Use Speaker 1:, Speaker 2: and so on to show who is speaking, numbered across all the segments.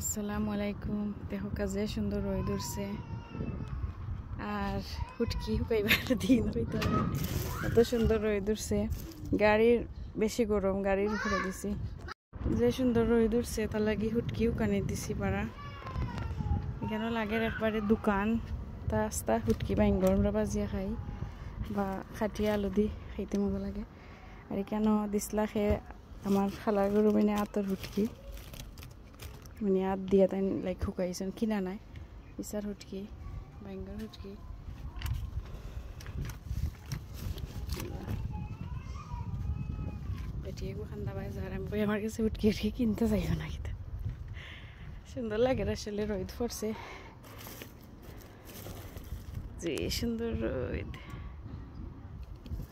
Speaker 1: আসসালামু আলাইকুম। দেখো কাজে সুন্দর রোদ উঠছে আর হুটকি হুকাইবার দিন হইতে এত সুন্দর রোদ উঠছে। গাড়ির বেশি গরম, গাড়ির উপরে দিছি। যে সুন্দর রোদ উঠছে তার লাগি হুটকি হুকানি দিছি পারা। এখানে লাগে একবারে দোকান তা আস্তা হুটকি বাইঙ্গর আমরা বাজিয়া খাই বা খাটিয়া আলু দি খাইতে মজা লাগে। আর এখানে দিসলা খেয়ে আমার খালার গরু মানে আতর হুটকি মানে আত দিয়া তাই লাইক শুকাইছেন কিনা নাই ইচার হুটকি বাইঙ্গর হুটকি এটিগু খান্দা পাই যার আমি বই আমার কাছে হুটকি হুটকি কিনতে যাইও না কিন্তু সুন্দর লাগে আসলে রোদ পড়ছে যে সুন্দর রোদ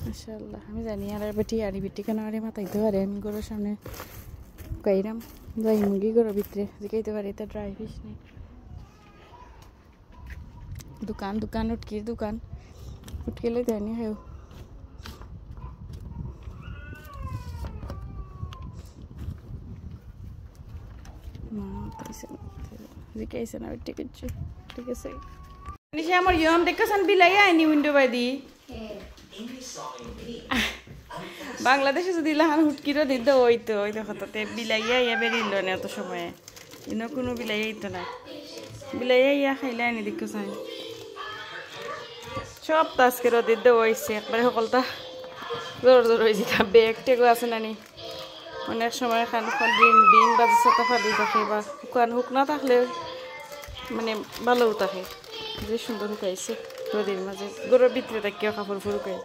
Speaker 1: মাশাআল্লাহ। আমি জানি আর বেটি আড়ি বেটি কেন আরে মাথাইতে পারে আমি গরুর সামনে গাইরাম যাই মুরগি গরুর ভিতরে জিকাইতে পারি তা ড্রাই ফিশ নেই। দোকান দোকান উটকির দোকান উটকি লই দেয়নি হেউ জিকাইছে না বেটি কিছু ঠিক আছে। নিশা আমার ইয়ম দেখছেন বিলাই আইনি উইন্ডো বাইদি বাংলাদেশে যদি লাহান হুটকিরও দিত ওইতো ওই দেখো তাতে বিলাইয়া ইয়া বেরিল না এত সময়ে ইনো কোনো বিলাইয়া ইতো না বিলাইয়া ইয়া খাইলে আনি দেখো চাই সব তাজকে রোদের দেওয়া হয়েছে একবারে সকলটা জোর জোর হয়েছে বেগ টেগো আছে নানি অনেক সময় খান বিন বিন বাজি সাথে ফালি থাকে বা শুকান শুকনা থাকলে মানে ভালোও থাকে যে সুন্দর শুকাইছে রোদের মাঝে গরুর ভিতরে তাকিও কাপড় ফুরুকাই।